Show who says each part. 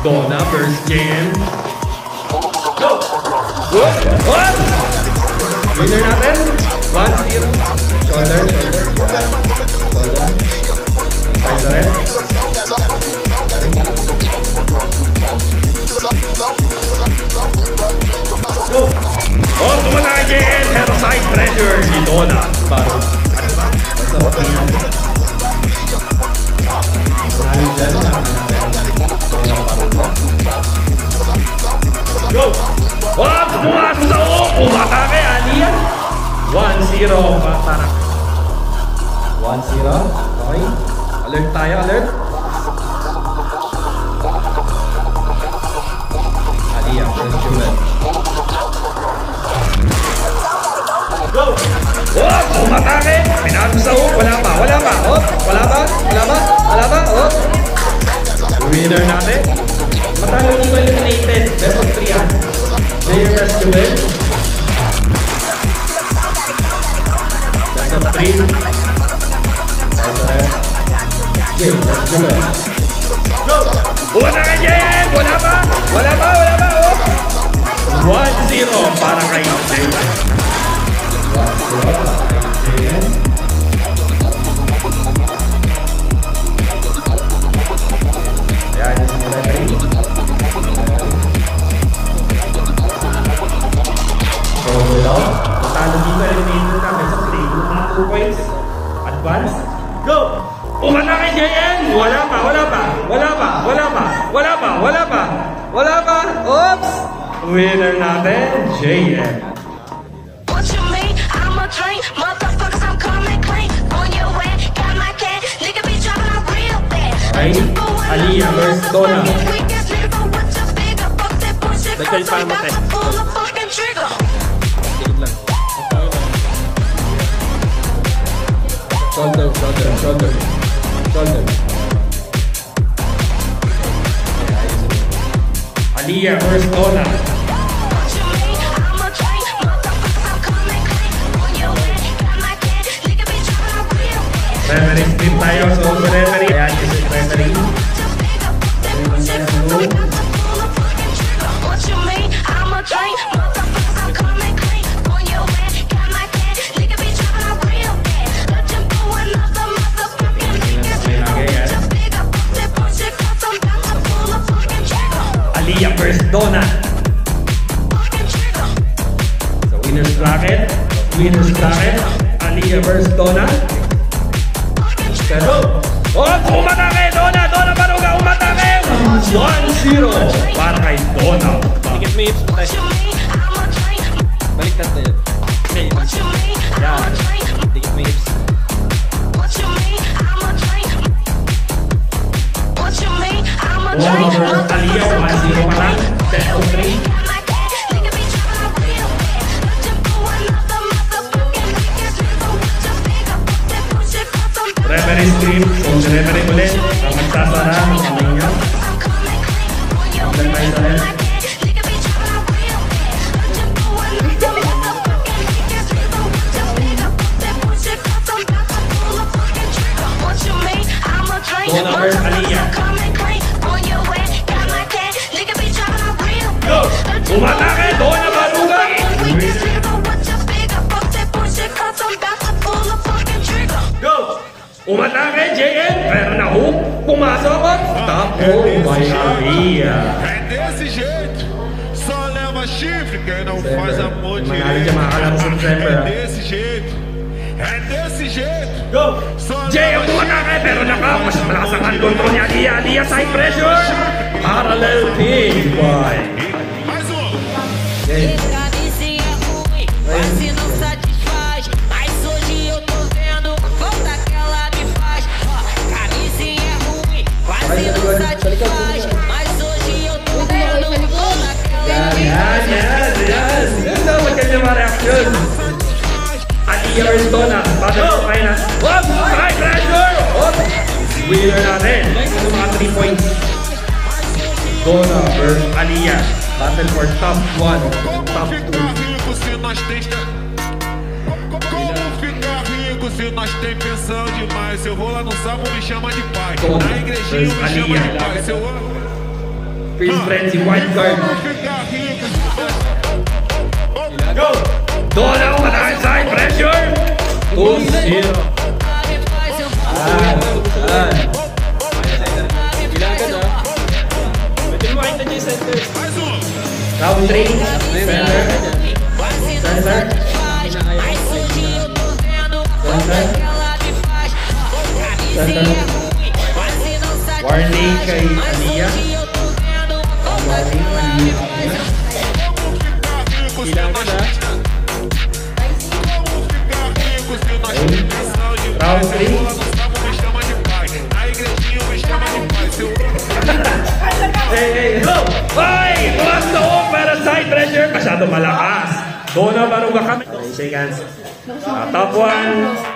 Speaker 1: Donna versus JM. Go! What? What? Winner natin? 1-0. Shoulder. Fight na rin. Go! Oh, tumata kay JM. Pero side pressure si Donna. Parang, ano ba? Go! Wag! Pumasok sa umatake, Aliyah! 1-0 para 1-0. Okay. Alert tayo, alert. Aliyah, first duel. Go! Wag! Umatake! Pinasok sa wala pa. Oh, wala pa. Oh. Winner natin. Matalo dito eliminated. Best of 3 yan. Player has to win. Best of 3. Okay, let's do it. Go! Wala ka dyan! Wala pa! Oh. 1-0 para kay Jay. 1-0. Talo dito, eliminator namin sa play. Mga 2 points. Advance. Go! Umana kay JM! Wala pa. Oops! Winner natin, JM.
Speaker 2: What you mean? I'm a drink. Motherfuckers, I'm coming clean. On your way, got my cat. Nigga be dropping out real bad.
Speaker 1: Ay, Aliyah versus Donna.
Speaker 3: Nagkalit pa naman tayo.
Speaker 1: Shoulder. Aliyah versus Donna. Referee split tayo. So, referee. Ayan, is it referee? Aliyah versus Donna. So, winner's bracket. Aliyah versus Donna. Pero, umatake! Donna Baruga, umatake! 1-0 para kay Donna.
Speaker 3: Dikit mo hips mo tayo. Baliktad na yun. Okay, yan. Dikit mo hips.
Speaker 1: Donna versus Aliyah, 1-0 pa lang. Best of 3. Referee stream, so referee ulit ang magsasara ng kamay niya. Hanggang tayo sa left. Donna versus Aliyah. Go! Umatake! Donna Baruga! Go! Umatake, JM, pero na-hook, pumasok at tapo by Aliyah.
Speaker 4: É desse jeito, só leva chifre quem não faz amor direito. É desse jeito.
Speaker 1: Go! JM umatake, pero mas malakas ang control ni Aliyah. Aliyah side pressure. Parallel pin by.
Speaker 4: Mais um.
Speaker 2: Quase não satisfaz, mas hoje eu tô vendo a falta que ela me faz. Camisinha é ruim, quase não satisfaz, mas hoje eu tô vendo a falta que ela me faz.
Speaker 1: Yes. Ganda, magkanya mga reaction. Aliyah versus Donna, battle for finals. High pressure! Winner natin. Ano mga 3 points? Donna versus Aliyah. Battle for top 1, top 2.
Speaker 4: Como ficar rico se nós tem pensão demais? Eu vou lá no sábado, me chama de pai. Na igrejinha me chama de pai.
Speaker 1: First frenzy, wild card.
Speaker 4: Ficar rico.
Speaker 1: Go! Doon ako mataas side pressure! 2-0.
Speaker 4: Mais um.
Speaker 1: Round 3. Center. Center. Warning kay Ania. Warning kay Ania. Round 3. Hey, go! Ay! Tumas na ako para side pressure. Masyado malakas. Doon na baruga kami. 3 seconds. Top 1.